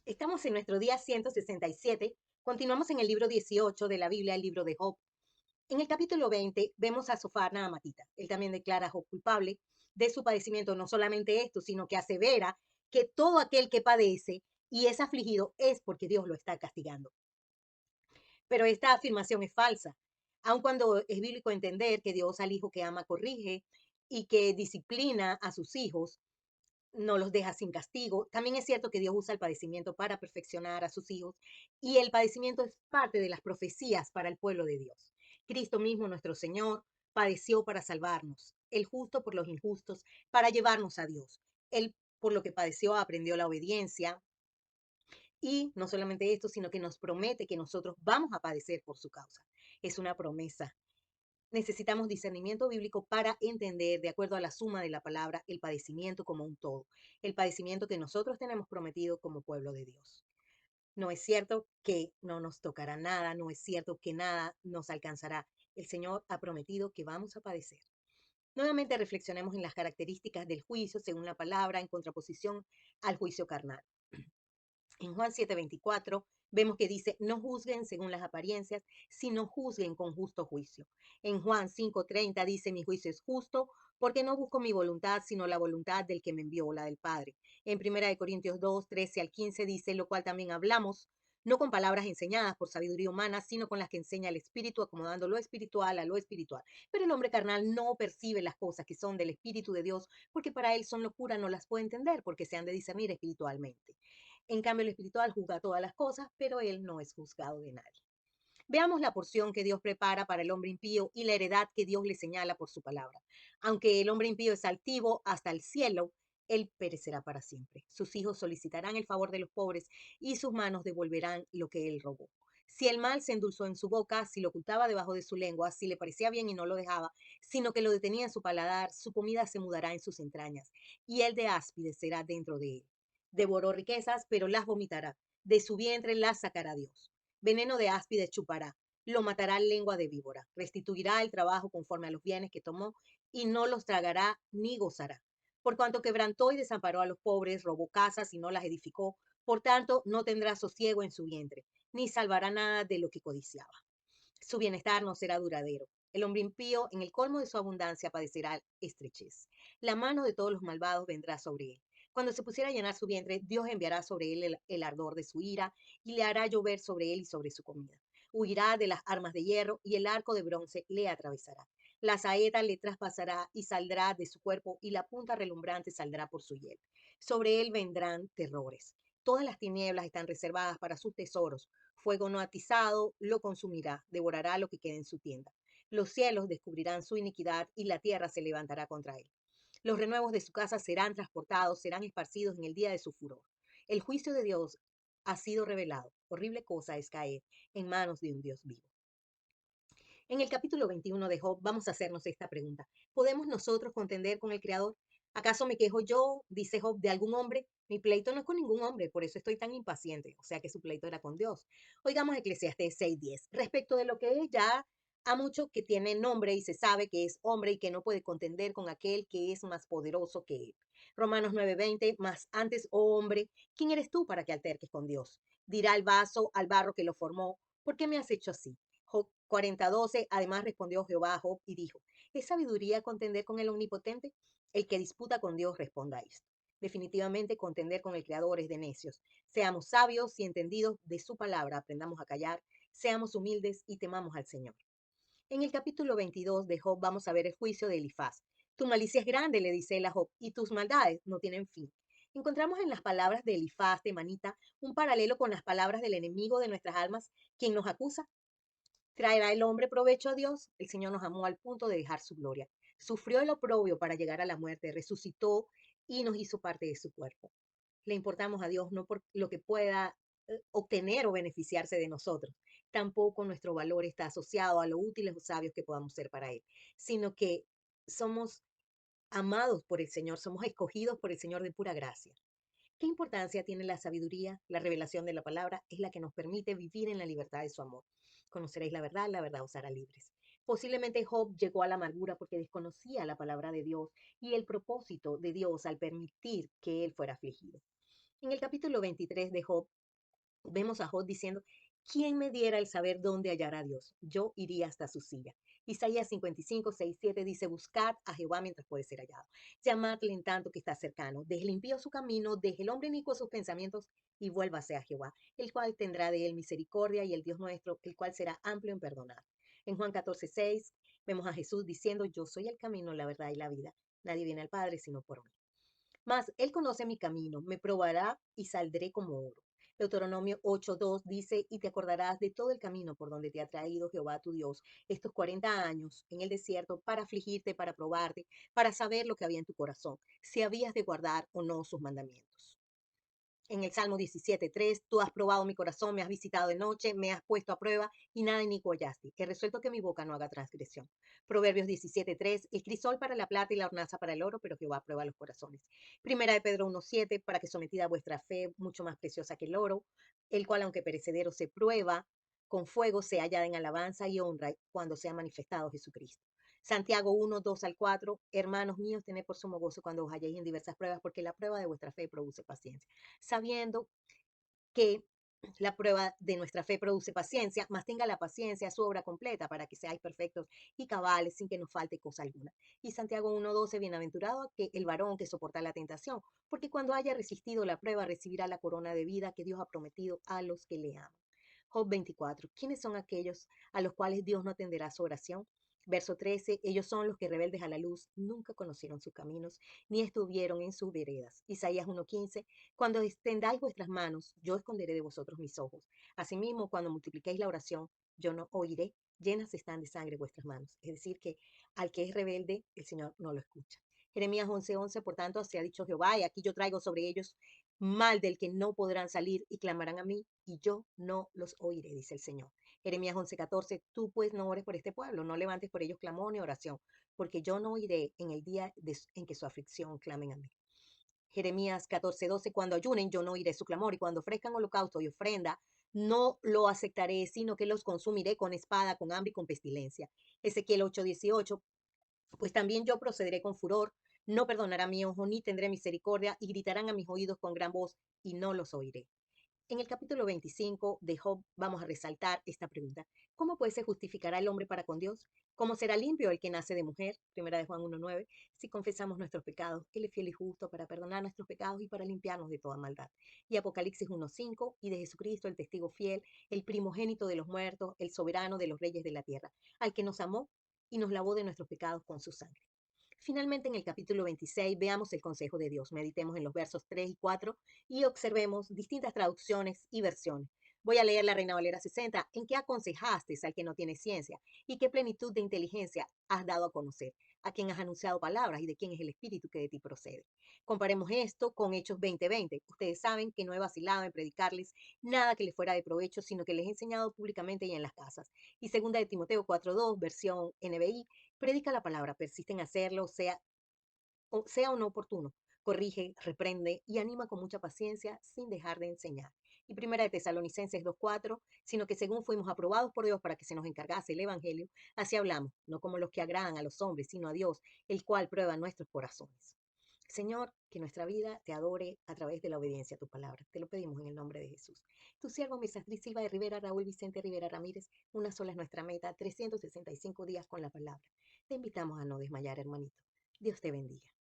Estamos en nuestro día 167. Continuamos en el libro 18 de la Biblia, el libro de Job. En el capítulo 20 vemos a Sofar Naamatita. Él también declara a Job culpable de su padecimiento, no solamente esto, sino que asevera que todo aquel que padece y es afligido es porque Dios lo está castigando. Pero esta afirmación es falsa, aun cuando es bíblico entender que Dios al hijo que ama corrige y que disciplina a sus hijos, no los deja sin castigo. También es cierto que Dios usa el padecimiento para perfeccionar a sus hijos y el padecimiento es parte de las profecías para el pueblo de Dios. Cristo mismo, nuestro Señor, padeció para salvarnos, el justo por los injustos, para llevarnos a Dios. Él, por lo que padeció, aprendió la obediencia y no solamente esto, sino que nos promete que nosotros vamos a padecer por su causa. Es una promesa. Necesitamos discernimiento bíblico para entender, de acuerdo a la suma de la palabra, el padecimiento como un todo, el padecimiento que nosotros tenemos prometido como pueblo de Dios. No es cierto que no nos tocará nada, no es cierto que nada nos alcanzará. El Señor ha prometido que vamos a padecer. Nuevamente reflexionemos en las características del juicio según la palabra en contraposición al juicio carnal. En Juan 7:24 vemos que dice, no juzguen según las apariencias, sino juzguen con justo juicio. En Juan 5:30 dice, mi juicio es justo porque no busco mi voluntad, sino la voluntad del que me envió, la del Padre. En 1 Corintios 2:13 al 15 dice, lo cual también hablamos, no con palabras enseñadas por sabiduría humana, sino con las que enseña el Espíritu, acomodando lo espiritual a lo espiritual. Pero el hombre carnal no percibe las cosas que son del Espíritu de Dios, porque para él son locura, no las puede entender, porque se han de discernir espiritualmente. En cambio, el espiritual juzga todas las cosas, pero él no es juzgado de nadie. Veamos la porción que Dios prepara para el hombre impío y la heredad que Dios le señala por su palabra. Aunque el hombre impío es altivo hasta el cielo, él perecerá para siempre. Sus hijos solicitarán el favor de los pobres y sus manos devolverán lo que él robó. Si el mal se endulzó en su boca, si lo ocultaba debajo de su lengua, si le parecía bien y no lo dejaba, sino que lo detenía en su paladar, su comida se mudará en sus entrañas, y el de áspide será dentro de él. Devoró riquezas, pero las vomitará. De su vientre las sacará Dios. Veneno de áspide chupará. Lo matará lengua de víbora. Restituirá el trabajo conforme a los bienes que tomó y no los tragará ni gozará. Por cuanto quebrantó y desamparó a los pobres, robó casas y no las edificó, por tanto no tendrá sosiego en su vientre, ni salvará nada de lo que codiciaba. Su bienestar no será duradero. El hombre impío, en el colmo de su abundancia, padecerá estrechez. La mano de todos los malvados vendrá sobre él. Cuando se pusiera a llenar su vientre, Dios enviará sobre él el ardor de su ira y le hará llover sobre él y sobre su comida. Huirá de las armas de hierro y el arco de bronce le atravesará. La saeta le traspasará y saldrá de su cuerpo y la punta relumbrante saldrá por su hiel. Sobre él vendrán terrores. Todas las tinieblas están reservadas para sus tesoros. Fuego no atizado lo consumirá, devorará lo que quede en su tienda. Los cielos descubrirán su iniquidad y la tierra se levantará contra él. Los renuevos de su casa serán transportados, serán esparcidos en el día de su furor. El juicio de Dios ha sido revelado. Horrible cosa es caer en manos de un Dios vivo. En el capítulo 21 de Job vamos a hacernos esta pregunta. ¿Podemos nosotros contender con el Creador? ¿Acaso me quejo yo, dice Job, de algún hombre? Mi pleito no es con ningún hombre, por eso estoy tan impaciente. O sea que su pleito era con Dios. Oigamos Eclesiastés 6:10. Respecto de lo que es ya a mucho que tiene nombre y se sabe que es hombre y que no puede contender con aquel que es más poderoso que él. Romanos 9:20. Mas antes, oh hombre, ¿quién eres tú para que alterques con Dios? Dirá el vaso al barro que lo formó, ¿por qué me has hecho así? Job 40:12, además respondió Jehová a Job y dijo, ¿es sabiduría contender con el Omnipotente? El que disputa con Dios responda a esto. Definitivamente contender con el Creador es de necios. Seamos sabios y entendidos de su palabra, aprendamos a callar, seamos humildes y temamos al Señor. En el capítulo 22 de Job vamos a ver el juicio de Elifaz. Tu malicia es grande, le dice él a Job, y tus maldades no tienen fin. Encontramos en las palabras de Elifaz, de Manita, un paralelo con las palabras del enemigo de nuestras almas, quien nos acusa. ¿Traerá el hombre provecho a Dios? El Señor nos amó al punto de dejar su gloria. Sufrió el oprobio para llegar a la muerte, resucitó y nos hizo parte de su cuerpo. Le importamos a Dios no por lo que pueda obtener o beneficiarse de nosotros. Tampoco nuestro valor está asociado a lo útiles o sabios que podamos ser para Él, sino que somos amados por el Señor, somos escogidos por el Señor de pura gracia. ¿Qué importancia tiene la sabiduría? La revelación de la palabra es la que nos permite vivir en la libertad de su amor. Conoceréis la verdad os hará libres. Posiblemente Job llegó a la amargura porque desconocía la palabra de Dios y el propósito de Dios al permitir que él fuera afligido. En el capítulo 23 de Job, vemos a Job diciendo, ¿quién me diera el saber dónde hallar a Dios? Yo iría hasta su silla. Isaías 55, 6, 7 dice, buscad a Jehová mientras puede ser hallado. Llamadle en tanto que está cercano. Deje el impío su camino, deje el hombre inicuo sus pensamientos y vuélvase a Jehová, el cual tendrá de él misericordia y el Dios nuestro, el cual será amplio en perdonar. En Juan 14, 6 vemos a Jesús diciendo, yo soy el camino, la verdad y la vida. Nadie viene al Padre sino por mí. Mas él conoce mi camino, me probará y saldré como oro. Deuteronomio 8:2 dice, y te acordarás de todo el camino por donde te ha traído Jehová tu Dios estos 40 años en el desierto para afligirte, para probarte, para saber lo que había en tu corazón, si habías de guardar o no sus mandamientos. En el Salmo 17:3, tú has probado mi corazón, me has visitado de noche, me has puesto a prueba y nada inicuo hallaste. He resuelto que mi boca no haga transgresión. Proverbios 17:3, el crisol para la plata y la hornaza para el oro, pero Jehová prueba los corazones. Primera de Pedro 1:7, para que sometida a vuestra fe, mucho más preciosa que el oro, el cual aunque perecedero se prueba, con fuego se halla en alabanza y honra cuando sea manifestado Jesucristo. Santiago 1:2 al 4, hermanos míos, tened por sumo gozo cuando os halléis en diversas pruebas, porque la prueba de vuestra fe produce paciencia, sabiendo que la prueba de nuestra fe produce paciencia, más tenga la paciencia su obra completa para que seáis perfectos y cabales sin que nos falte cosa alguna. Y Santiago 1:12, bienaventurado que el varón que soporta la tentación, porque cuando haya resistido la prueba recibirá la corona de vida que Dios ha prometido a los que le aman. Job 24. ¿Quiénes son aquellos a los cuales Dios no atenderá su oración? Verso 13. Ellos son los que rebeldes a la luz nunca conocieron sus caminos, ni estuvieron en sus veredas. Isaías 1:15. Cuando extendáis vuestras manos, yo esconderé de vosotros mis ojos. Asimismo, cuando multipliquéis la oración, yo no oiré. Llenas están de sangre vuestras manos. Es decir, que al que es rebelde, el Señor no lo escucha. Jeremías 11:11, por tanto, así ha dicho Jehová, y aquí yo traigo sobre ellos mal del que no podrán salir y clamarán a mí, y yo no los oiré, dice el Señor. Jeremías 11:14, tú pues no ores por este pueblo, no levantes por ellos clamor ni oración, porque yo no oiré en el día en que su aflicción clamen a mí. Jeremías 14:12, cuando ayunen yo no oiré su clamor, y cuando ofrezcan holocausto y ofrenda, no lo aceptaré, sino que los consumiré con espada, con hambre y con pestilencia. Ezequiel 8:18, pues también yo procederé con furor, no perdonará mi ojo, ni tendré misericordia, y gritarán a mis oídos con gran voz, y no los oiré. En el capítulo 25 de Job vamos a resaltar esta pregunta. ¿Cómo pues se justificará el hombre para con Dios? ¿Cómo será limpio el que nace de mujer? Primera de Juan 1:9. Si confesamos nuestros pecados, Él es fiel y justo para perdonar nuestros pecados y para limpiarnos de toda maldad. Y Apocalipsis 1:5, y de Jesucristo, el testigo fiel, el primogénito de los muertos, el soberano de los reyes de la tierra, al que nos amó y nos lavó de nuestros pecados con su sangre. Finalmente, en el capítulo 26, veamos el consejo de Dios. Meditemos en los versos 3 y 4 y observemos distintas traducciones y versiones. Voy a leer la Reina Valera 60. ¿En qué aconsejaste al que no tiene ciencia? ¿Y qué plenitud de inteligencia has dado a conocer? ¿A quién has anunciado palabras y de quién es el espíritu que de ti procede? Comparemos esto con Hechos 20:20. Ustedes saben que no he vacilado en predicarles nada que les fuera de provecho, sino que les he enseñado públicamente y en las casas. Y segunda de Timoteo 4:2, versión NBI, predica la palabra, persiste en hacerlo, sea o no oportuno. Corrige, reprende y anima con mucha paciencia sin dejar de enseñar. Y primera de Tesalonicenses 2:4, sino que según fuimos aprobados por Dios para que se nos encargase el Evangelio, así hablamos, no como los que agradan a los hombres, sino a Dios, el cual prueba nuestros corazones. Señor, que nuestra vida te adore a través de la obediencia a tu palabra. Te lo pedimos en el nombre de Jesús. Tu siervo, Misastrís Silva de Rivera, Raúl Vicente Rivera Ramírez, una sola es nuestra meta, 365 días con la palabra. Te invitamos a no desmayar, hermanito. Dios te bendiga.